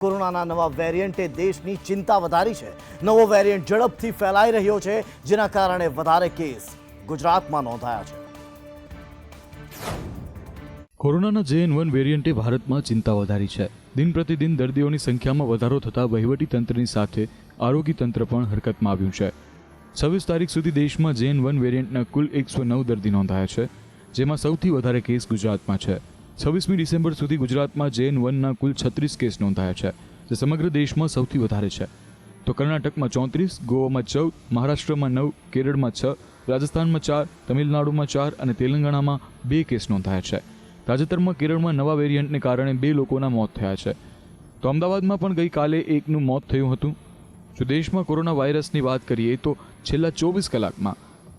કોરોનાના નવા વેરિયન્ટે દેશની ચિંતા વધારી છે. નવો વેરિયન્ટ ઝડપથી ફેલાઈ રહ્યો છે, જેના કારણે વધારે કેસ ગુજરાતમાં નોંધાયા છે. કોરોનાના JN1 વેરિયન્ટે ભારતમાં ચિંતા વધારી છે. દિન પ્રતિદિન દર્દીઓની સંખ્યામાં વધારો થતા વહીવટી તંત્રની સાથે આરોગ્ય તંત્ર પણ હરકતમાં આવ્યું છે. 26 તારીખ સુધી દેશમાં JN1 વેરિયન્ટના કુલ 109 દર્દી નોંધાયા છે, જેમાં સૌથી વધારે કેસ ગુજરાતમાં છે. 26મી ડિસેમ્બર સુધી ગુજરાતમાં JN1ના કુલ 36 કેસ નોંધાયા છે, જે સમગ્ર દેશમાં સૌથી વધારે છે. તો કર્ણાટકમાં 34, ગોવામાં 14, મહારાષ્ટ્રમાં 9, કેરળમાં 6, રાજસ્થાનમાં 4, તમિલનાડુમાં 4 અને તેલંગાણામાં 2 કેસ નોંધાયા છે. તાજેતરમાં કેરળમાં નવા વેરિયન્ટને કારણે 2 લોકોના મોત થયા છે. તો અમદાવાદમાં પણ ગઈકાલે એકનું મોત થયું હતું. જો દેશમાં કોરોના વાયરસની વાત કરીએ તો છેલ્લા 24 કલાકમાં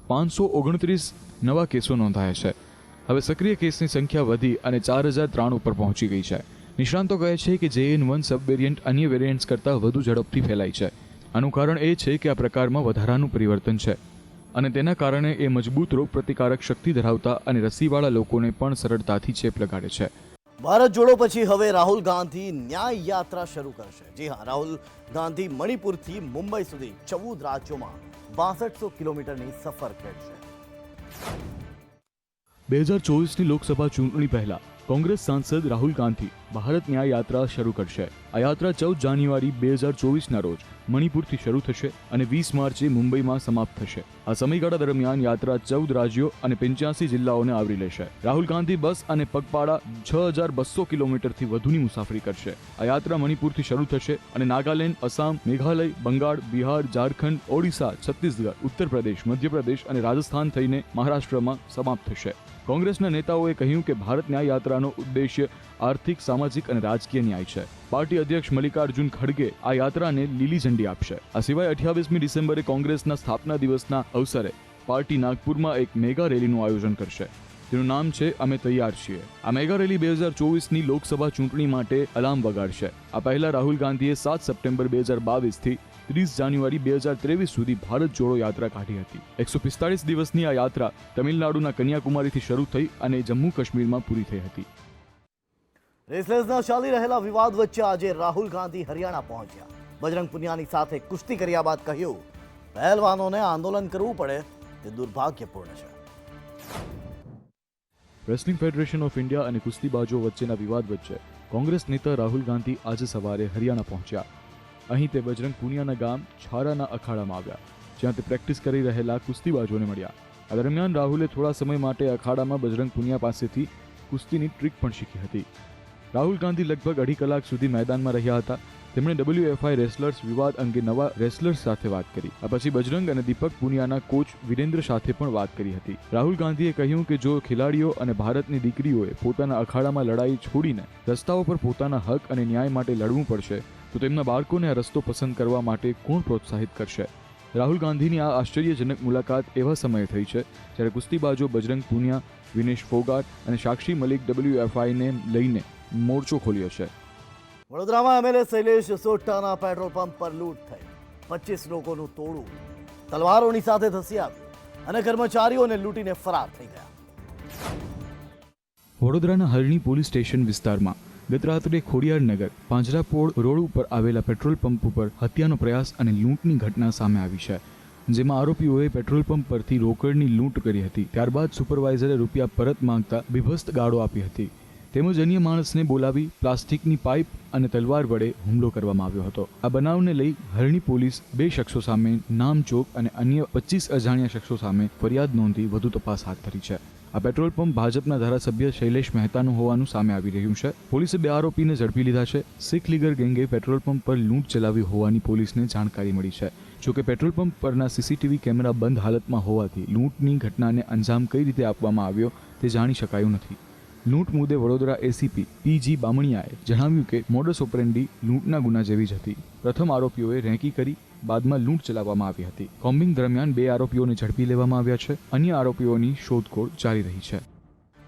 529 નવા કેસો નોંધાયા છે. હવે સક્રિય કેસની સંખ્યા વધી અને 4093 ઉપર પહોંચી ગઈ છે. નિષ્ણાંતો કહે છે કે JN1 સબ વેરિયન્ટ અન્ય વેરિયન્ટ્સ કરતાં વધુ ઝડપથી ફેલાય છે. આનું કારણ એ છે કે આ પ્રકારમાં વધારાનું પરિવર્તન છે અને તેના કારણે એ મજબૂત રોગ પ્રતિકારક શક્તિ ધરાવતા અને રસીવાળા લોકોને પણ સરળતાથી ચેપ લગાડે છે. ભારત જોડો પછી હવે રાહુલ ગાંધી ન્યાય યાત્રા શરૂ કરશે. જી હા, રાહુલ ગાંધી મણિપુરથી મુંબઈ સુધી 14 રાજ્યોમાં 6200 કિલોમીટરની સફર ખેડશે. 2024ની લોકસભા ચૂંટણી પહેલા કોંગ્રેસ સાંસદ રાહુલ ગાંધી ભારત ન્યાય યાત્રા શરૂ કરશે. આ યાત્રા 14 જાન્યુઆરી 2024ના રોજ મણિપુરથી શરૂ થશે અને 20 માર્ચે મુંબઈમાં સમાપ્ત થશે. આ સમયગાળા દરમિયાન યાત્રા 14 રાજ્યો અને 85 જિલ્લાઓને આવરી લેશે. રાહુલ ગાંધી બસ અને પગપાળા 6200 કિલોમીટરથી વધુની મુસાફરી કરશે. આ યાત્રા મણિપુરથી શરૂ થશે અને નાગાલેન્ડ, અસામ, મેઘાલય, બંગાળ, બિહાર, ઝારખંડ, ઓડિશા, છત્તીસગઢ, ઉત્તર પ્રદેશ, મધ્યપ્રદેશ અને રાજસ્થાન થઈને મહારાષ્ટ્રમાં સમાપ્ત થશે. કોંગ્રેસના નેતાઓએ કહ્યું કે ભારત ન્યાય યાત્રાનો ઉદ્દેશ્ય આર્થિક, સામાજિક અને રાજકીય ન્યાય છે. પાર્ટી અધ્યક્ષ મલ્લિકાર્જુન ખડગે આ યાત્રાને લીલી ઝંડી આપશે. આ સિવાય 28મી ડિસેમ્બરે કોંગ્રેસના સ્થાપના દિવસના અવસરે પાર્ટી નાગપુરમાં એક મેગા રેલીનું આયોજન કરશે, જેનું નામ છે અમે તૈયાર છીએ. આ મેગા રેલી 2024ની લોકસભા ચૂંટણી માટે અલાર્મ વગાડશે. આ પહેલા રાહુલ ગાંધીએ 7 સપ્ટેમ્બર 2022થી 30 જાન્યુઆરી 2023 સુધી ભારત જોડો યાત્રા કાઢી હતી. 145 દિવસની આ યાત્રા તમિલનાડુના કન્યાકુમારીથી શરૂ થઈ અને જમ્મુ કાશ્મીરમાં પૂરી થઈ હતી. રેસલર્સના ચાલી રહેલા વિવાદ વચ્ચે આજે રાહુલ ગાંધી હરિયાણા પહોંચ્યા. બજરંગ પુનિયાની સાથે કુસ્તી કર્યા બાદ કહ્યું, પહેલવાનોને આંદોલન કરવું પડે તે દુર્ભાગ્યપૂર્ણ છે. રેસલિંગ ફેડરેશન ઓફ ઇન્ડિયા અને કુસ્તીબાજો વચ્ચેના વિવાદ વચ્ચે કોંગ્રેસ નેતા રાહુલ ગાંધી આજે સવારે હરિયાણા પહોંચ્યા. અહીં તે બજરંગ પુનિયાના ગામ છારાના અખાડામાં આવ્યા, જ્યાં તે પ્રેક્ટિસ કરી રહેલા કુસ્તીબાજોને મળ્યા. આ દરમિયાન રાહુલે થોડા સમય માટે અખાડામાં બજરંગ પુનિયા પાસેથી કુસ્તીની ટ્રીક પણ શીખી હતી. રાહુલ ગાંધી લગભગ 2.5 કલાક સુધી મેદાનમાં રહ્યા હતા. તેમણે WFI રેસલર્સ વિવાદ અંગે નવા રેસલર્સ સાથે વાત કરી. આ પછી બજરંગ અને દીપક પુનિયાના કોચ વિરેન્દ્ર સાથે પણ વાત કરી હતી. રાહુલ ગાંધીએ કહ્યું કે જો ખેલાડીઓ અને ભારતની દીકરીઓએ પોતાના અખાડામાં લડાઈ છોડીને રસ્તાઓ પર પોતાના હક અને ન્યાય માટે લડવું પડશે, તો તેમના બાળકોને આ રસ્તો પસંદ કરવા માટે કોણ પ્રોત્સાહિત કરશે? રાહુલ ગાંધીની આ આશ્ચર્યજનક મુલાકાત એવા સમયે થઈ છે જ્યારે કુસ્તીબાજો બજરંગ પુનિયા, વિનેશ ફોગાટ અને સાક્ષી મલિક WFIને લઈને મોરચો ખોલ્યો છે. વડોદરામાં MLA શૈલેષ સોઢાના પેટ્રોલ પંપ પર લૂંટ થઈ. 25 લોકોનું ટોળું તલવારોની સાથે ધસી આવ્યું અને કર્મચારીઓને લૂંટીને ફરાર થઈ ગયા. વડોદરાના હરણી પોલીસ સ્ટેશન વિસ્તારમાં ગત રાત્રે ખોડિયારનગર પાંજરાપોળ રોડ ઉપર આવેલા પેટ્રોલ પંપ ઉપર હત્યાનો પ્રયાસ અને લૂંટની ઘટના સામે આવી છે, જેમાં આરોપીઓએ પેટ્રોલ પંપ પરથી રોકડની લૂંટ કરી હતી. ત્યારબાદ સુપરવાઇઝરે રૂપિયા પરત માંગતા બીભત્સ ગાળો આપી હતી. તેમજ અન્ય માણસને બોલાવી પ્લાસ્ટિકની પાઇપ અને તલવાર વડે હુમલો કરવામાં આવ્યો હતો. આ બનાવને લઈ હરણી પોલીસ 2 શખ્સો સામે નામચોક અને અન્ય 25 અજાણ્યા શખ્સો સામે ફરિયાદ નોંધી વધુ તપાસ હાથ ધરી છે. આ પેટ્રોલ પંપ ભાજપના ધારાસભ્ય શૈલેષ મહેતાનું હોવાનું સામે આવી રહ્યું છે. પોલીસે 2 આરોપીને ઝડપી લીધા છે. શીખ લીગર ગેંગે પેટ્રોલ પંપ પર લૂંટ ચલાવી હોવાની પોલીસને જાણકારી મળી છે. જોકે પેટ્રોલ પંપ પરના CCTV કેમેરા બંધ હાલતમાં હોવાથી લૂંટની ઘટનાને અંજામ કઈ રીતે આપવામાં આવ્યો તે જાણી શકાયું નથી. લૂંટ મુદ્દે વડોદરા ACP PG બામણિયાએ જણાવ્યું કે મોડસ ઓપરેન્ડી લૂંટના ગુના જેવી જ હતી. પ્રથમ આરોપીઓએ રેકી કરી બાદમાં લૂંટ ચલાવવામાં આવી હતી. કોમ્બિંગ દરમિયાન 2 આરોપીઓને ઝડપી લેવામાં આવ્યા છે. અન્ય આરોપીઓની શોધખોળ જારી રહી છે.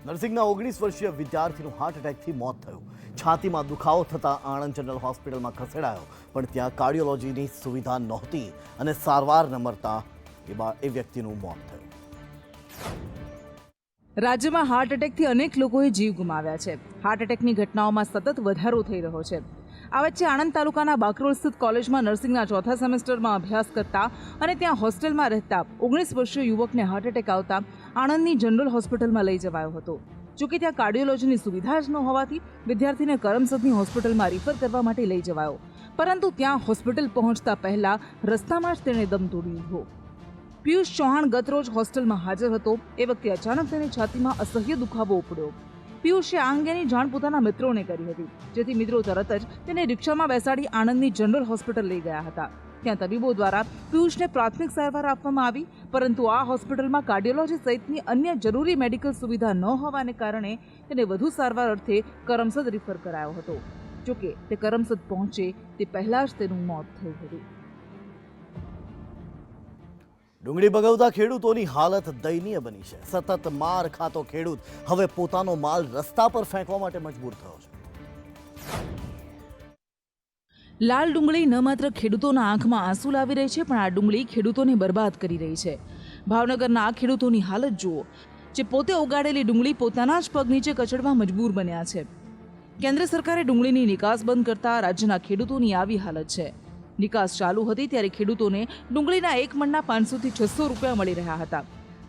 નર્સિંગના 19 વર્ષીય વિદ્યાર્થીનું હાર્ટ એટેકથી મોત થયું. છાતીમાં દુખાવો થતાં આણંદ જનરલ હોસ્પિટલમાં ખસેડાયો, પણ ત્યાં કાર્ડિયોલોજીની સુવિધા નહોતી અને સારવાર ન મળતા એ વ્યક્તિનું મોત થયું. રાજ્યમાં હાર્ટ એટેકથી અનેક લોકોએ જીવ ગુમાવ્યા છે. હાર્ટ એટેકની ઘટનાઓમાં સતત વધારો થઈ રહ્યો છે. આ વચ્ચે આણંદ તાલુકાના બાકરોલ સ્થિત કોલેજમાં નર્સિંગના ચોથા સેમેસ્ટરમાં અભ્યાસ કરતા અને ત્યાં હોસ્ટેલમાં રહેતા 19 વર્ષીય યુવકને હાર્ટ એટેક આવતા આણંદની જનરલ હોસ્પિટલમાં લઈ જવાયો હતો. જોકે ત્યાં કાર્ડિયોલોજીની સુવિધા જ ન હોવાથી વિદ્યાર્થીને કરમસદની હોસ્પિટલમાં રિફર કરવા માટે લઈ જવાયો, પરંતુ ત્યાં હોસ્પિટલ પહોંચતા પહેલા રસ્તામાં જ તેણે દમ તોડી લીધો. પિયુષ ચૌહાણ ગતરોજ હોસ્ટેલમાં હાજર હતો. એ વખતે અચાનક તેને છાતીમાં અસહ્ય દુખાવો ઉપડ્યો. પિયુષે આ અંગેની જાણ પોતાના મિત્રોને કરી હતી, જેથી મિત્રો તરત જ તેને રિક્ષામાં બેસાડી આણંદની જનરલ હોસ્પિટલ લઈ ગયા હતા. ત્યાં તબીબો દ્વારા પિયુષને પ્રાથમિક સારવાર આપવામાં આવી, પરંતુ આ હોસ્પિટલમાં કાર્ડિયોલોજી સહિતની અન્ય જરૂરી મેડિકલ સુવિધા ન હોવાને કારણે તેને વધુ સારવાર અર્થે કરમસદ રિફર કરાયો હતો. જોકે તે કરમસદ પહોંચે તે પહેલા જ તેનું મોત થયું હતું. ડુંગળી બગવતા ખેડૂતોની હાલત દયનીય બની છે. સતત માર ખાતો ખેડૂત હવે પોતાનો માલ રસ્તા પર ફેંકવા માટે મજબૂર થયો છે. લાલ ડુંગળી ન માત્ર ખેડૂતોના આંખમાં આંસુ લાવી રહી છે, પણ આ ડુંગળી ખેડૂતોને બરબાદ કરી રહી છે. ભાવનગરના આ ખેડૂતોની હાલત જુઓ, જે પોતે ઉગાડેલી ડુંગળી પોતાના જ પગ નીચે કચડવા મજબૂર બન્યા છે. કેન્દ્ર સરકારે ડુંગળીની નિકાસ બંધ કરતા રાજ્યના ખેડૂતોની આવી હાલત છે. નિકાસ ચાલુ હતી ત્યારે ખેડૂતોને ડુંગળીના એક મણના 500 થી 600 રૂપિયા મળી રહ્યા હતા,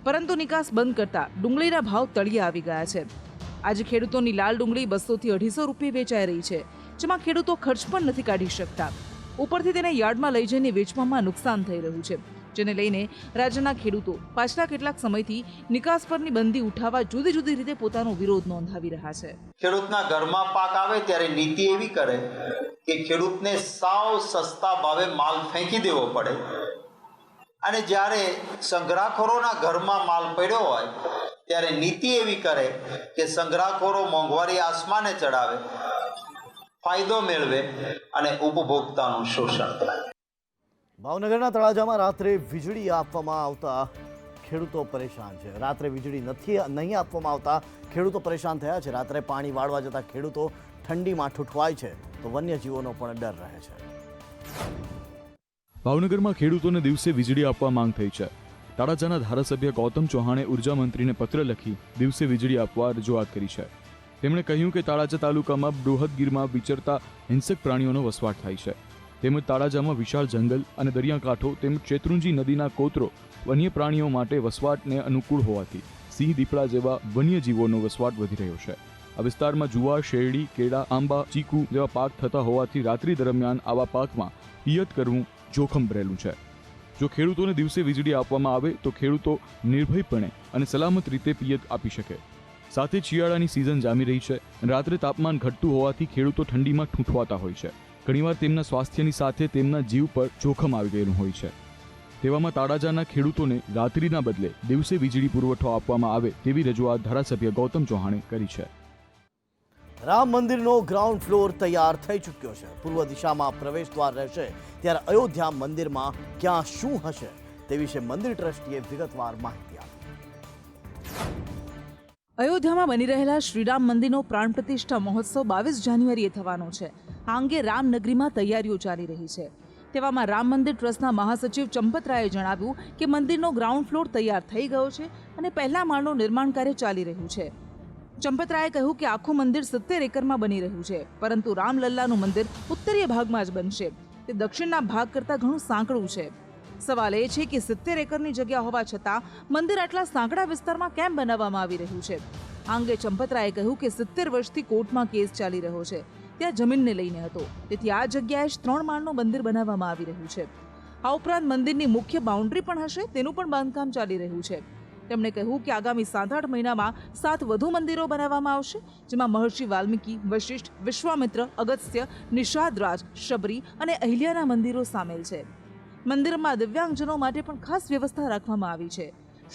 પરંતુ નિકાસ બંધ કરતા ડુંગળીના ભાવ તળિયે આવી ગયા છે. આજે ખેડૂતોની લાલ ડુંગળી 200 થી 250 રૂપિયે વેચાઈ રહી છે, જેમાં ખેડૂતો ખર્ચ પણ નથી કાઢી શકતા. ઉપરથી તેને યાર્ડમાં લઈ જઈને વેચવામાં નુકસાન થઈ રહ્યું છે, જેને લઈને રાજ્યના ખેડૂતો પાછલા કેટલાક સમયથી નિકાસ પરની બંધી ઉઠાવવા જુદી જુદી રીતે પોતાનો વિરોધ નોંધાવી રહ્યા છે. ખેડૂતના ઘરમાં પાક આવે ત્યારે નીતિ એવી કરે કે ખેડૂતને સાવ સસ્તા ભાવે માલ ફેંકી દેવો પડે, અને જ્યારે સંગ્રહખોરોના ઘરમાં માલ પડ્યો હોય ત્યારે નીતિ એવી કરે કે સંગ્રહખોરો મોંઘવારી આસમાને ચડાવે, ફાયદો મેળવે અને ઉપભોક્તાનું શોષણ કરે. ભાવનગરના તળાજામાં રાત્રે વીજળી આપવામાં આવતા ખેડૂતો પરેશાન છે. રાત્રે વીજળી નહીં આપવામાં આવતા ખેડૂતો પરેશાન થયા છે. રાત્રે પાણી વાળવા જતા ખેડૂતો ઠંડીમાં ઠૂઠવાય છે, તો વન્યજીવોનો પણ ડર રહે છે. ભાવનગરમાં ખેડૂતોને દિવસે વીજળી આપવા માંગ થઈ છે. તળાજાના ધારાસભ્ય ગૌતમ ચૌહાણે ઉર્જા મંત્રીને પત્ર લખી દિવસે વીજળી આપવા રજૂઆત કરી છે. તેમણે કહ્યું કે તળાજા તાલુકામાં બૃહદગીરમાં વિચરતા હિંસક પ્રાણીઓનો વસવાટ થાય છે. તેમજ તળાજામાં વિશાળ જંગલ અને દરિયાકાંઠો તેમજ શેત્રુંજી નદીના કોતરો વન્ય પ્રાણીઓ માટે વસવાટને અનુકૂળ હોવાથી સિંહ, દીપડા જેવા વન્યજીવોનો વસવાટ વધી રહ્યો છે. આ વિસ્તારમાં જુવાર, શેરડી, કેળા, આંબા, ચીકુ જેવા પાક થતા હોવાથી રાત્રિ દરમિયાન આવા પાકમાં પિયત કરવું જોખમ ભરેલું છે. જો ખેડૂતોને દિવસે વીજળી આપવામાં આવે તો ખેડૂતો નિર્ભયપણે અને સલામત રીતે પિયત આપી શકે. સાથે શિયાળાની સિઝન જામી રહી છે અને રાત્રે તાપમાન ઘટતું હોવાથી ખેડૂતો ઠંડીમાં ઠૂંઠવાતા હોય છે. ઘણીવાર તેમના સ્વાસ્થ્યની સાથે તેમના જીવ પર જોખમ આવી ગયેલું હોય છે. તેવામાં તળાજાના ખેડૂતોને રાત્રિના બદલે દિવસે વીજળી પુરવઠો આપવામાં આવે તેવી રજૂઆત ધારાસભ્ય ગૌતમ ચૌહાણે કરી છે. રામ મંદિરનો ગ્રાઉન્ડ ફ્લોર તૈયાર થઈ ચૂક્યો છે. પૂર્વ દિશામાં પ્રવેશ દ્વાર રહેશે, ત્યારે અયોધ્યા મંદિરમાં ક્યાં શું હશે તે વિશે મંદિર ટ્રસ્ટીએ વિગતવાર માહિતી આપી. અયોધ્યામાં બની રહેલા શ્રીરામ મંદિરનો પ્રાણ પ્રતિષ્ઠા મહોત્સવ 22 જાન્યુઆરીએ થવાનો છે. આ અંગે રામનગરીમાં તૈયારીઓ ચાલી રહી છે. તેવામાં રામ મંદિર ટ્રસ્ટના મહાસચિવ ચંપતરાયે જણાવ્યું કે મંદિરનો ગ્રાઉન્ડ ફ્લોર તૈયાર થઈ ગયો છે અને પહેલા માળનું નિર્માણ કાર્ય ચાલી રહ્યું છે. ચંપતરાયે કહ્યું કે આખું મંદિર 70 એકરમાં બની રહ્યું છે, પરંતુ રામલલ્લાનું મંદિર ઉત્તરીય ભાગમાં જ બનશે. તે દક્ષિણના ભાગ કરતાં ઘણું સાંકડું છે. સવાલ એ છે કે 70 એકરની જગ્યા હોવા છતાં મંદિર આટલા સાંકડા વિસ્તારમાં કેમ બનાવવામાં આવી રહ્યું છે. આ અંગે ચંપતરાયે કહ્યું કે 70 વર્ષથી કોર્ટમાં કેસ ચાલી રહ્યો છે. ત્યાં જમીનને લઈને હતો, તેથી આ જગ્યાએ જ 3 માળનું મંદિર બનાવવામાં આવી રહ્યું છે. આ ઉપરાંત મંદિરની મુખ્ય બાઉન્ડ્રી પણ હશે, તેનું પણ બાંધકામ ચાલી રહ્યું છે. તેમણે કહ્યું કે આગામી 7-8 મહિનામાં 7 વધુ મંદિરો બનાવવામાં આવશે, જેમાં મહર્ષિ વાલ્મીકી, વશિષ્ઠ, વિશ્વામિત્ર, અગસ્ત્ય, નિષાદરાજ, શબરી અને અહિલ્યાના મંદિરો સામેલ છે. મંદિરમાં દિવ્યાંગજનો માટે પણ ખાસ વ્યવસ્થા રાખવામાં આવી છે.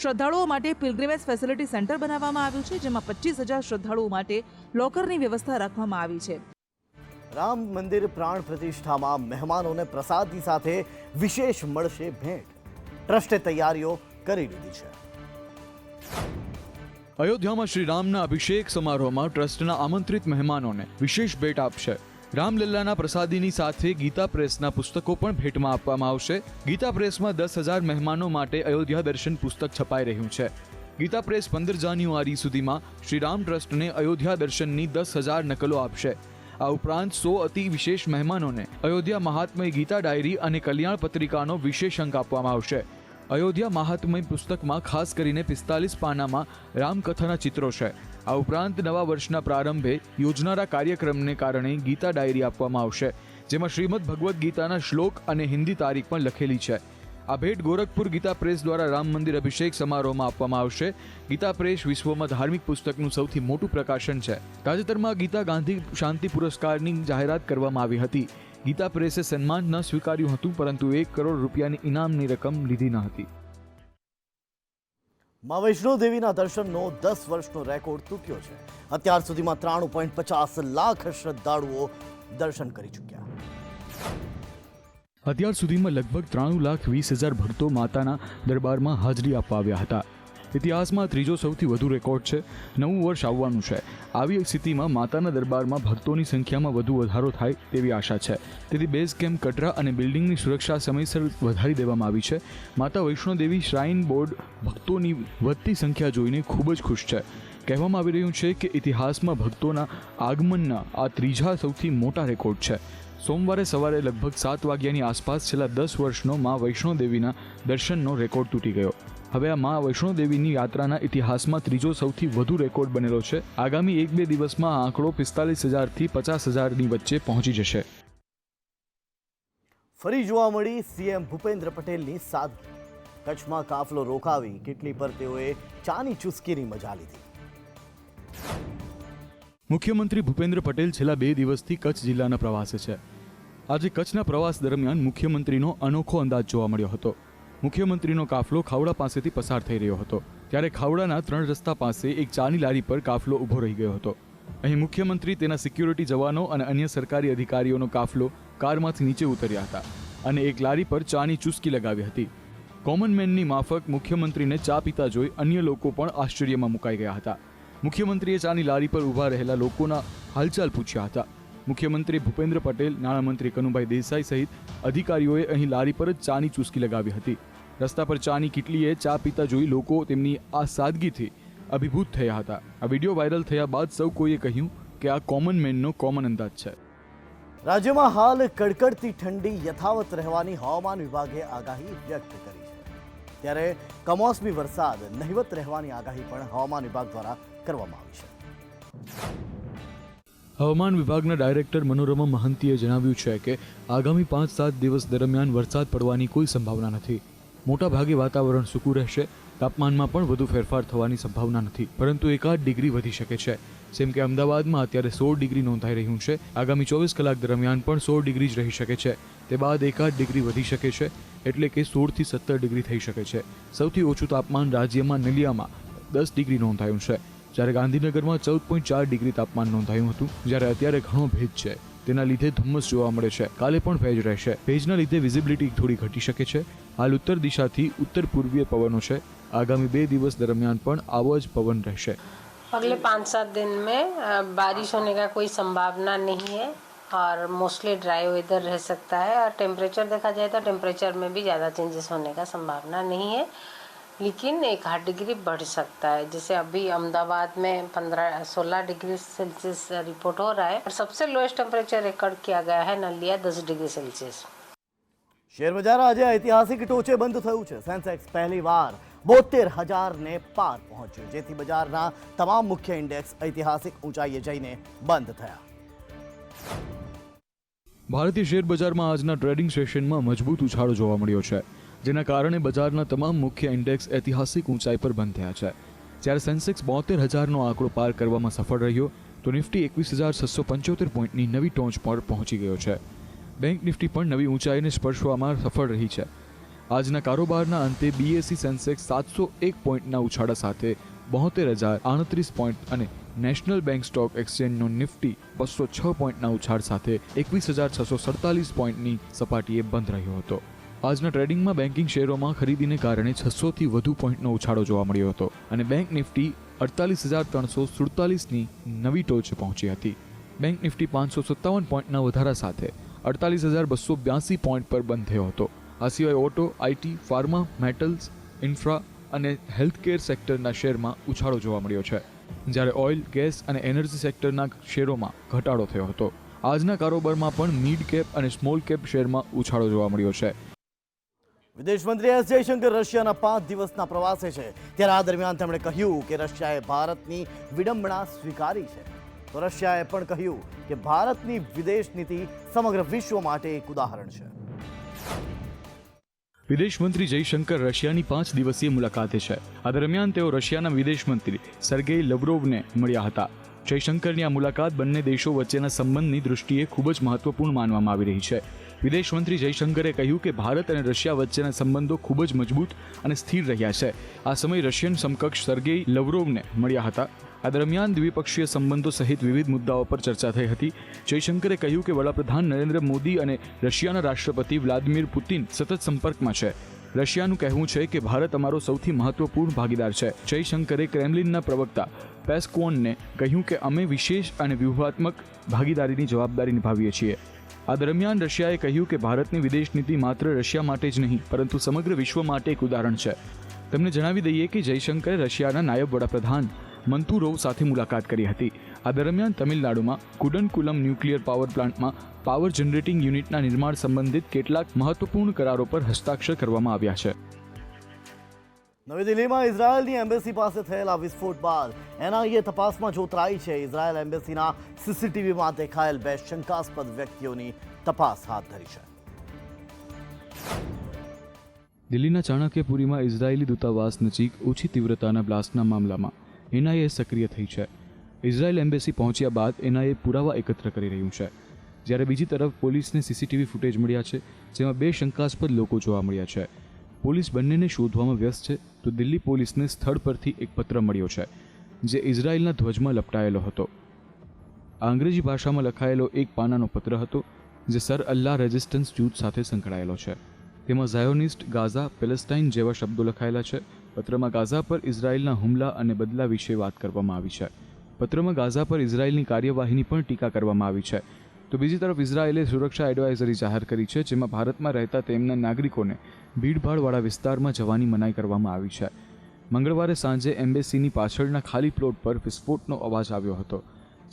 શ્રદ્ધાળુઓ માટે પિલગ્રિમેજ ફેસિલિટી સેન્ટર બનાવવામાં આવ્યું છે, જેમાં 25,000 શ્રદ્ધાળુઓ માટે લોકરની વ્યવસ્થા રાખવામાં આવી છે. રામ મંદિર પ્રાણ પ્રતિષ્ઠામાં મહેમાનોને પ્રસાદની સાથે વિશેષ મળશે ભેટ. ટ્રસ્ટે તૈયારીઓ કરી લીધી છે. અયોધ્યામાં શ્રીરામના અભિષેક સમારોહમાં ટ્રસ્ટના આમંત્રિત મહેમાનોને વિશેષ ભેટ આપશે. રામલલ્લાના પ્રસાદીની સાથે ગીતા પ્રેસના પુસ્તકો પણ ભેટમાં આપવામાં આવશે. ગીતા પ્રેસમાં 10,000 મહેમાનો માટે અયોધ્યા દર્શન પુસ્તક છપાઈ રહ્યું છે. ગીતા પ્રેસ 15 જાન્યુઆરી સુધીમાં શ્રીરામ ટ્રસ્ટને અયોધ્યા દર્શનની 10,000 નકલો આપશે. આ ઉપરાંત 100 અતિ વિશેષ મહેમાનોને અયોધ્યા મહાત્મય ગીતા ડાયરી અને કલ્યાણ પત્રિકાનો વિશેષ અંક આપવામાં આવશે. અયોધ્યા મહાત્મય પુસ્તકમાં ખાસ કરીને 45 પાનામાં રામકથાના ચિત્રો છે. આ ઉપરાંત નવા વર્ષના પ્રારંભે યોજનારા કાર્યક્રમને કારણે ગીતા ડાયરી આપવામાં આવશે, જેમાં શ્રીમદ ભગવદ્ ગીતાના શ્લોક અને હિન્દી તારીખ પણ લખેલી છે. આ ભેટ ગોરખપુર ગીતા પ્રેસ દ્વારા રામ મંદિર અભિષેક સમારોહમાં આપવામાં આવશે. ગીતા પ્રેસ વિશ્વમાં ધાર્મિક પુસ્તકનું સૌથી મોટું પ્રકાશન છે. તાજેતરમાં ગીતા ગાંધી શાંતિ પુરસ્કારની જાહેરાત કરવામાં આવી હતી. ગીતા પ્રેસે સન્માન ન સ્વીકાર્યું હતું, પરંતુ 1 કરોડ રૂપિયાની ઇનામની રકમ લીધી ન હતી. મા વૈષ્ણો દેવીના દર્શનનો 10 વર્ષનો રેકોર્ડ તૂટ્યો છે. અત્યાર સુધીમાં 93.50 લાખ શ્રદ્ધાળુઓ દર્શન કરી ચૂક્યા. અત્યાર સુધીમાં લગભગ 3,20,000 ભક્તો માતાના દરબારમાં હાજરી આપવા આવ્યા હતા. ઇતિહાસમાં ત્રીજો સૌથી વધુ રેકોર્ડ છે. નવું વર્ષ આવવાનું છે. આવી સ્થિતિમાં માતાના દરબારમાં ભક્તોની સંખ્યામાં વધુ વધારો થાય તેવી આશા છે. તેથી બેઝ કેમ્પ કટરા અને બિલ્ડિંગની સુરક્ષા સમયસર વધારી દેવામાં આવી છે. માતા વૈષ્ણો દેવી શ્રાઇન બોર્ડ ભક્તોની વધતી સંખ્યા જોઈને ખૂબ જ ખુશ છે. કહેવામાં આવી રહ્યું છે કે ઇતિહાસમાં ભક્તોના આગમનના આ ત્રીજા સૌથી મોટા રેકોર્ડ છે. સોમવારે સવારે લગભગ 7 વાગ્યાની આસપાસ છેલ્લા 10 વર્ષનો મા વૈષ્ણો દેવીના દર્શનનો રેકોર્ડ તૂટી ગયો. હવે આ મા વૈષ્ણો દેવીની યાત્રાના ઇતિહાસમાં ત્રીજો સૌથી વધુ રેકોર્ડ બનેલો છે. આગામી 1-2 દિવસમાં આ આંકડો 45,000 થી 50,000ની વચ્ચે પહોંચી જશે. ફરી જોવા મળી સીએમ ભૂપેન્દ્ર પટેલની સાદગી. કચ્છમાં કાફલો રોકાવી કેટલી પર તેઓએ ચાની ચુસ્કીની મજા લીધી. મુખ્યમંત્રી ભૂપેન્દ્ર પટેલ છેલ્લા 2 દિવસથી કચ્છ જિલ્લાના પ્રવાસે છે. આજે કચ્છના પ્રવાસ દરમિયાન મુખ્યમંત્રીનો અનોખો અંદાજ જોવા મળ્યો હતો. મુખ્યમંત્રીનો કાફલો ખાવડા પાસેથી પસાર થઈ રહ્યો હતો. ત્યારે ખાવડાના 3 રસ્તા પાસે એક ચાની લારી પર કાફલો ઊભો રહી ગયો હતો. અહીં મુખ્યમંત્રી, તેના સિક્યુરિટી જવાનો અને અન્ય સરકારી અધિકારીઓનો કાફલો કારમાંથી નીચે ઉતર્યા હતા અને એક લારી પર ચાની ચુસ્કી લગાવી હતી. કોમન મેનની માફક મુખ્યમંત્રીને ચા પીતા જોઈ અન્ય લોકો પણ આશ્ચર્યમાં મુકાઈ ગયા હતા. મુખ્યમંત્રીએ ચાની લારી પર ઊભા રહેલા લોકોના હાલચાલ પૂછ્યા હતા. મુખ્યમંત્રી ભૂપેન્દ્ર પટેલ, નાણામંત્રી કનુભાઈ દેસાઈ સહિત અધિકારીઓએ અહીં લારી પર જ ચાની ચુસ્કી લગાવી હતી. રસ્તા પર ચાની કીટલીએ ચા પીતા જોઈ લોકો તેમની આ સાદગીથી અભિભૂત થયા હતા. આ વિડીયો વાયરલ થયા બાદ સૌ કોઈએ કહ્યું કે આ કોમન મેનનો કોમન અંદાજ છે. રાજ્યમાં હાલ કડકડતી ઠંડી યથાવત રહેવાની હવામાન વિભાગે આગાહી વ્યક્ત કરી છે. ત્યારે કમોસમી વરસાદ નહિવત રહેવાની આગાહી પણ હવામાન વિભાગ દ્વારા કરવામાં આવી છે. હવામાન વિભાગના ડાયરેક્ટર મનોરમા મહંતીએ જણાવ્યું છે કે આગામી 5-7 દિવસ દરમિયાન વરસાદ પડવાની કોઈ સંભાવના નથી. મોટા ભાગે વાતાવરણ સૂકું રહેશે. તાપમાનમાં પણ વધુ ફેરફાર થવાની સંભાવના નથી, પરંતુ 1-8 ડિગ્રી વધી શકે છે. જેમ કે અમદાવાદમાં અત્યારે 16 ડિગ્રી નોંધાઈ રહ્યું છે. આગામી 24 કલાક દરમિયાન પણ 16 ડિગ્રી જ રહી શકે છે. તે બાદ 1-8 ડિગ્રી વધી શકે છે, એટલે કે 16 થી 17 ડિગ્રી થઈ શકે છે. સૌથી ઓછું તાપમાન રાજ્યમાં નલિયામાં 10 ડિગ્રી નોંધાયું છે, જ્યારે ગાંધીનગરમાં 14.4 ડિગ્રી તાપમાન નોંધાયું હતું. જ્યારે અત્યારે ઘણો ભેજ છે, તેના લીધે ધુમ્મસ જોવા મળે છે. કાલે પણ ભેજ રહેશે. ભેજના લીધે વિઝિબિલિટી થોડી ઘટી શકે છે. હાલ ઉત્તર દિશાથી ઉત્તર પૂર્વીય પવનો છે. आगामी 2 દિવસ દરમિયાન પણ આવો જ પવન રહેશે. अगले 5-7 दिन में बारिश होने का कोई संभावना नहीं है और मोस्टली ड्राई वेदर रह सकता है. और टेम्परेचर देखा जाए तो टेम्परेचर में भी ज़्यादा चेंजेस होने का संभावना नहीं है, लेकिन 1-8 डिग्री बढ़ सकता है. जैसे अभी अहमदाबाद में 15-16 डिग्री सेल्सियस रिपोर्ट हो रहा है और सबसे लोएस्ट टेम्परेचर रिकॉर्ड किया गया है नलिया 10 डिग्री सेल्सियस. શેર બજાર આજે ઐતિહાસિક ટોચે બંધ થયું છે. સેન્સેક્સ પહેલીવાર 72,000 ને પાર પહોંચ્યું, જેથી બજારના તમામ મુખ્ય ઇન્ડેક્સ ઐતિહાસિક ઊંચાઈએ જઈને બંધ થયા. ભારતીય શેર બજારમાં આજના ટ્રેડિંગ સેશનમાં મજબૂત ઉછાળો જોવા મળ્યો છે, જેના કારણે બજારના તમામ મુખ્ય ઇન્ડેક્સ ઐતિહાસિક ઊંચાઈ પર બંધ થયા છે. જ્યારે સેન્સેક્સ 72,000નો આંકડો પાર કરવામાં સફળ રહ્યો, તો નિફ્ટી 21,675 પોઈન્ટની નવી ટોચ પર પહોંચી ગયો છે. બેંક નિફ્ટી પણ નવી ઊંચાઈને સ્પર્શવામાં સફળ રહી છે. આજના કારોબારના અંતે બીએસઈ સેન્સેક્સ 701 પોઈન્ટના ઉછાળા સાથે 72,038 પોઈન્ટ અને નેશનલ બેંક સ્ટોક એક્સચેન્જનો નિફ્ટી 206 પોઈન્ટના ઉછાળ સાથે 21,647 પોઈન્ટની સપાટીએ બંધ રહ્યો હતો. આજના ટ્રેડિંગમાં બેન્કિંગ શેરોમાં ખરીદીને કારણે 600થી વધુ પોઈન્ટનો ઉછાળો જોવા મળ્યો હતો અને બેંક નિફ્ટી 48,347ની નવી ટોચે પહોંચી હતી. બેંક નિફ્ટી 557 પોઈન્ટના વધારા સાથે 48,282 પોઈન્ટ પર બંધ થયો હતો. આ સિવાય auto, IT, pharma, metals, infra અને હેલ્થકેર સેક્ટરના શેરમાં ઉછાળો જોવા મળ્યો છે, જ્યારે ઓઇલ, ગેસ અને એનર્જી સેક્ટરના શેરોમાં ઘટાડો થયો હતો. આજના કારોબારમાં પણ મિડ કેપ અને સ્મોલ કેપ શેરમાં ઉછાળો જોવા મળ્યો છે. વિદેશ મંત્રી એસ જયશંકર રશિયાના 5 દિવસના પ્રવાસે છે, ત્યારે આ દરમિયાન તેમણે કહ્યું કે રશિયાએ ભારતની વિડંબણા સ્વીકારી છે. તો રશિયાએ પણ કહ્યું કે ભારતની વિદેશ નીતિ સમગ્ર વિશ્વ માટે એક ઉદાહરણ છે. વિદેશ મંત્રી જયશંકર રશિયાની 5 દિવસીય મુલાકાતે છે. આ દરમિયાન તેઓ રશિયાના વિદેશ મંત્રી સર્ગેઈ લવરોવને મળ્યા હતા. જયશંકરની આ મુલાકાત બંને દેશો વચ્ચેના સંબંધની દૃષ્ટિએ ખૂબ જ મહત્વપૂર્ણ માનવામાં આવી રહી છે. વિદેશ મંત્રી જયશંકરે કહ્યું કે ભારત અને રશિયા વચ્ચેના સંબંધો ખૂબ જ મજબૂત અને સ્થિર રહ્યા છે. આ સમયે રશિયન સમકક્ષ સર્ગેઈ લવરોવને મળ્યા હતા. આ દરમિયાન દ્વિપક્ષીય સંબંધો સહિત વિવિધ મુદ્દાઓ પર ચર્ચા થઈ હતી. જયશંકરે કહ્યું કે વડાપ્રધાન નરેન્દ્ર મોદી અને રશિયાના રાષ્ટ્રપતિ વ્લાદિમીર પુતિન સતત સંપર્કમાં છે. રશિયાનું કહેવું છે કે ભારત અમારો સૌથી મહત્વપૂર્ણ ભાગીદાર છે. જયશંકરે ક્રેમલિનના પ્રવક્તા પેસ્કોવને કહ્યું કે અમે વિશેષ અને વ્યૂહાત્મક ભાગીદારીની જવાબદારી નિભાવીએ છીએ. આ દરમિયાન રશિયાએ કહ્યું કે ભારતની વિદેશ નીતિ માત્ર રશિયા માટે જ નહીં પરંતુ સમગ્ર વિશ્વ માટે એક ઉદાહરણ છે. તેમને જણાવી દઈએ કે જયશંકરે રશિયાના નાયબ વડાપ્રધાન મંતુરોવ સાથે મુલાકાત કરી હતી. આ દરમિયાન તમિલનાડુમાં કુડનકુલમ ન્યુક્લિયર પાવર પ્લાન્ટમાં પાવર જનરેટિંગ યુનિટના નિર્માણ સંબંધિત કેટલાક મહત્વપૂર્ણ કરારો પર હસ્તાક્ષર કરવામાં આવ્યા છે. નવી દિલ્હીમાં ઇઝરાયલની એમ્બેસી પાસે થયેલા વિસ્ફોટ બાદ એનઆઈએ તપાસમાં જોતરાઈ છે. ઇઝરાયલ એમ્બેસીના સીસીટીવીમાં દેખાયેલ 2 શંકાસ્પદ વ્યક્તિઓની તપાસ હાથ ધરી છે. દિલ્હીના ચાણક્યપુરીમાં ઇઝરાયેલી દૂતાવાસ નજીક ઓછી તીવ્રતાના બ્લાસ્ટના મામલામાં એનઆઈએ સક્રિય થઈ છે. ઇઝરાયેલ એમ્બેસી પહોંચ્યા બાદ એનઆઈએ પુરાવા એકત્ર કરી રહ્યું છે. જ્યારે બીજી તરફ પોલીસને સીસીટીવી ફૂટેજ મળ્યા છે, જેમાં 2 શંકાસ્પદ લોકો જોવા મળ્યા છે. પોલીસ બંનેને શોધવામાં વ્યસ્ત છે. તો દિલ્હી પોલીસને સ્થળ પરથી એક પત્ર મળ્યો છે, જે ઇઝરાયેલના ધ્વજમાં લપટાયેલો હતો. આ અંગ્રેજી ભાષામાં લખાયેલો એક પાનાનો પત્ર હતો, જે સર અલ્લાહ રેઝિસ્ટન્સ જૂથ સાથે સંકળાયેલો છે. તેમાં ઝાયોનિસ્ટ, ગાઝા, પેલેસ્ટાઇન જેવા શબ્દો લખાયેલા છે. પત્રમાં ગાઝા પર ઇઝરાયેલના હુમલા અને બદલા વિશે વાત કરવામાં આવી છે. પત્રમાં ગાઝા પર ઇઝરાયેલની કાર્યવાહીની પણ ટીકા કરવામાં આવી છે. તો બીજી તરફ ઇઝરાયેલે સુરક્ષા એડવાઇઝરી જાહેર કરી છે, જેમાં ભારતમાં રહેતા તેમના નાગરિકોને ભીડભાડવાળા વિસ્તારમાં જવાની મનાઈ કરવામાં આવી છે. મંગળવારે સાંજે એમ્બેસીની પાછળના ખાલી પ્લોટ પર વિસ્ફોટનો અવાજ આવ્યો હતો,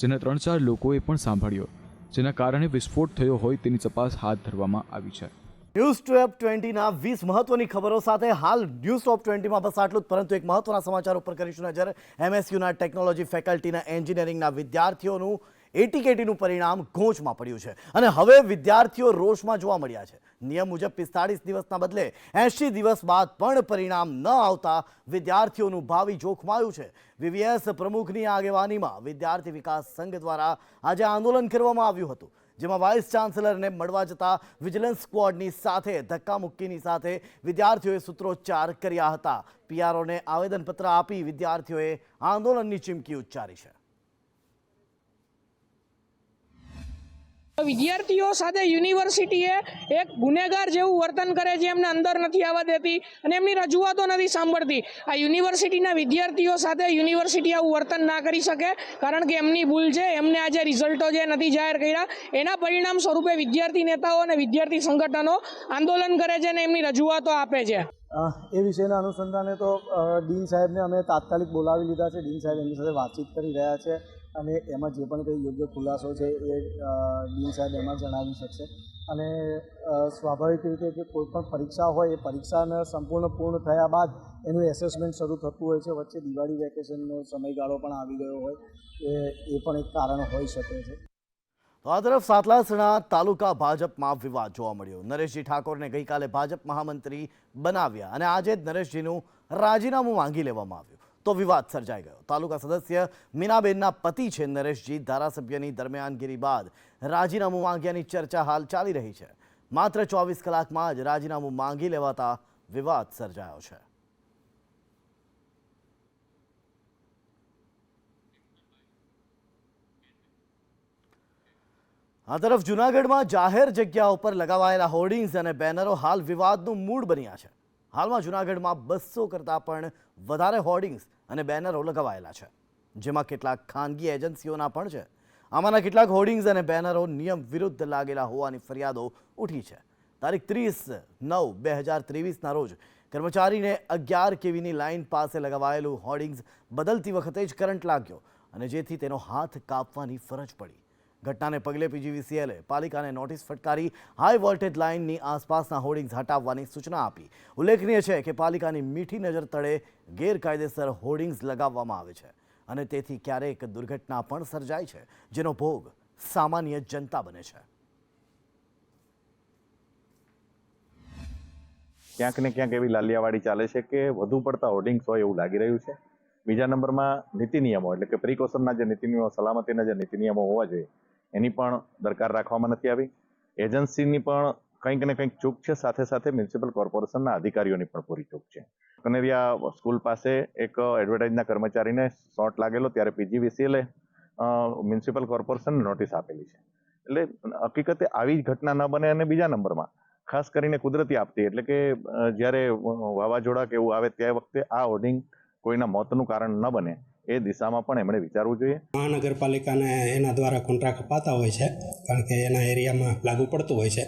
જેને 3-4 લોકોએ પણ સાંભળ્યો, જેના કારણે વિસ્ફોટ થયો હોય તેની તપાસ હાથ ધરવામાં આવી છે. ન્યૂઝ ટોપ 20ના 20 મહત્વની ખબરો સાથે હાલ ન્યૂઝ ટોપ 20માં બસ આટલું જ, પરંતુ એક મહત્વના સમાચાર ઉપર કરીશું નજર. MSUના ટેકનોલોજી ફેકલ્ટીના એન્જિનિયરિંગના વિદ્યાર્થીઓનું એટીકેટીનું પરિણામ ગોંચમાં પડ્યું છે અને હવે વિદ્યાર્થીઓ રોષમાં જોવા મળ્યા છે. નિયમ મુજબ 45 દિવસના બદલે 80 દિવસ બાદ પણ પરિણામ ન આવતા વિદ્યાર્થીઓનું ભાવિ જોખમાયું છે. VVS પ્રમુખની આગેવાનીમાં વિદ્યાર્થી વિકાસ સંઘ દ્વારા આજે આંદોલન કરવામાં આવ્યું હતું, જેમાં વાઇસ ચાન્સેલરને મળવા જતા વિજિલન્સ સ્ક્વોડની સાથે ધક્કામુક્કીની સાથે વિદ્યાર્થીઓએ સૂત્રોચ્ચાર કર્યા હતા. PROને આવેદનપત્ર આપી વિદ્યાર્થીઓએ આંદોલનની ચીમકી ઉચ્ચારી છે. વિદ્યાર્થીઓ સાથે યુનિવર્સિટીએ એક ગુનેગાર જેવું વર્તન કરે છે, એમને અંદર નથી આવવા દેતી અને એમની રજૂઆતો નથી સાંભળતી. આ યુનિવર્સિટીના વિદ્યાર્થીઓ સાથે યુનિવર્સિટી આવું વર્તન ના કરી શકે, કારણ કે એમની ભૂલ છે. એમને આજે રિઝલ્ટો જે નથી જાહેર કર્યા, એના પરિણામ સ્વરૂપે વિદ્યાર્થી નેતાઓ અને વિદ્યાર્થી સંગઠનો આંદોલન કરે છે અને એમની રજૂઆતો આપે છે. એ વિષયના અનુસંધાને તો ડીન સાહેબને અમે તાત્કાલિક બોલાવી લીધા છે. ડીન સાહેબ એમની સાથે વાતચીત કરી રહ્યા છે અને એમાં જે પણ કંઈ યોગ્ય ખુલાસો છે એ ડીન સાહેબ એમાં જણાવી શકશે. અને સ્વાભાવિક રીતે કે કોઈ પણ પરીક્ષા હોય એ પરીક્ષાને પૂર્ણ થયા બાદ એનું એસેસમેન્ટ શરૂ થતું હોય છે. વચ્ચે દિવાળી વેકેશનનો સમયગાળો પણ આવી ગયો હોય એ પણ એક કારણ હોઈ શકે છે. તો આ તરફ સાતલાસણા તાલુકા ભાજપમાં વિવાદ જોવા મળ્યો. નરેશજી ઠાકોરને ગઈકાલે ભાજપ મહામંત્રી બનાવ્યા અને આજે જ નરેશજીનું રાજીનામું માંગી લેવામાં આવ્યું, તો વિવાદ સર્જાઈ ગયો. તાલુકા સદસ્ય મીનાબેનના પતિ છે નરેશજી. ધારાસભ્યની દરમિયાનગીરી બાદ રાજીનામું માંગ્યાની ચર્ચા હાલ ચાલી રહી છે. માત્ર 24 કલાકમાં જ રાજીનામું માંગી લેવાતા વિવાદ સર્જાયો છે. આ તરફ જૂનાગઢમાં જાહેર જગ્યા ઉપર લગાવાયેલા હોર્ડિંગ્સ અને બેનરો હાલ વિવાદનું મૂળ બન્યા છે. હાલમાં જૂનાગઢમાં 200 કરતાં પણ વધારે હોર્ડિંગ્સ અને બેનરો લગાવાયેલા છે, જેમાં કેટલાક ખાનગી એજન્સીઓના પણ છે. આમાંના કેટલાક હોર્ડિંગ્સ અને બેનરો નિયમ વિરુદ્ધ લાગેલા હોવાની ફરિયાદો ઉઠી છે. તારીખ 30/9/2023ના રોજ કર્મચારીને 11 kVની લાઇન પાસે લગાવાયેલું હોર્ડિંગ્સ બદલતી વખતે જ કરંટ લાગ્યો અને જેથી તેનો હાથ કાપવાની ફરજ પડી. ઘટનાને પગલે પીજીવીસીએલે પાલિકાને નોટિસ ફટકારી હાઈ વોલ્ટેજ લાઇનની આસપાસના હોર્ડિંગ્સ હટાવવાની સૂચના આપી. ઉલ્લેખનીય છે કે પાલિકાની મીઠી નજર તળે ગેરકાયદેસર હોર્ડિંગ્સ લગાવવામાં આવે છે અને તેથી ક્યારેક દુર્ઘટના પણ સર્જાય છે, જેનો ભોગ સામાન્ય જનતા બને છે. ક્યાંક ને ક્યાંક એવી લાલિયાવાડી ચાલે છે કે વધુ પડતા હોર્ડિંગ્સ હોય એવું લાગી રહ્યું છે. બીજા નંબરમાં નીતિ નિયમો એટલે કે પ્રિકોશનના જે નીતિ નિયમો, સલામતીના જે નીતિ નિયમો હોવા જોઈએ એની પણ દરકાર રાખવામાં નથી આવી. એજન્સીની પણ કંઈક ને કંઈક ચૂક છે, સાથે સાથે મ્યુનિસિપલ કોર્પોરેશનના અધિકારીઓની પણ પૂરી ચૂક છે. કનેરિયા સ્કૂલ પાસે એક એડવર્ટાઇઝના કર્મચારીને શોર્ટ લાગેલો ત્યારે પીજીવીસીએલે મ્યુનિસિપલ કોર્પોરેશનને નોટિસ આપેલી છે. એટલે હકીકતે આવી જ ઘટના ન બને. અને બીજા નંબરમાં ખાસ કરીને કુદરતી આપત્તિ એટલે કે જ્યારે વાવાઝોડા કે એવું આવે તે વખતે આ હોર્ડિંગ કોઈના મોતનું કારણ ન બને એ દિશામાં પણ એમણે વિચારવું જોઈએ. મહાનગરપાલિકાને એના દ્વારા કોન્ટ્રાક્ટ અપાતા હોય છે, કારણ કે એના એરિયામાં લાગુ પડતું હોય છે,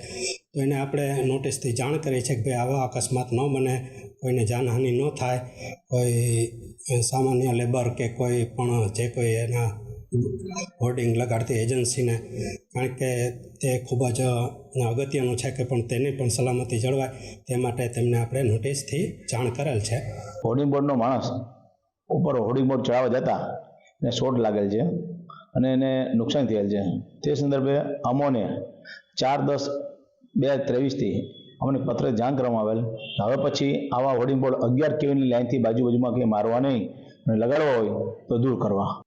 તો એને આપણે નોટિસથી જાણ કરીએ છીએ કે ભાઈ આવા અકસ્માત ન બને, કોઈને જાનહાનિ ન થાય, કોઈ સામાન્ય લેબર કે કોઈ પણ જે કોઈ એના હોર્ડિંગ લગાડતી એજન્સીને, કારણ કે તે ખૂબ જ અગત્યનું છે કે પણ તેની પણ સલામતી જળવાય તે માટે તેમને આપણે નોટિસથી જાણ કરેલ છે. હોર્ડિંગ બોર્ડનો માણસ ઉપર હોર્ડિંગ બોર્ડ ચડાવવા જતા એને શોર્ટ લાગેલ છે અને એને નુકસાન થયેલ છે. તે સંદર્ભે અમોને 4/10/2023 અમને પત્ર જાણ કરવામાં આવેલ. હવે પછી આવા હોર્ડિંગ બોર્ડ 11 kVની લાઇનથી બાજુમાં કંઈ મારવા નહીં અને લગાડવા હોય તો દૂર કરવા.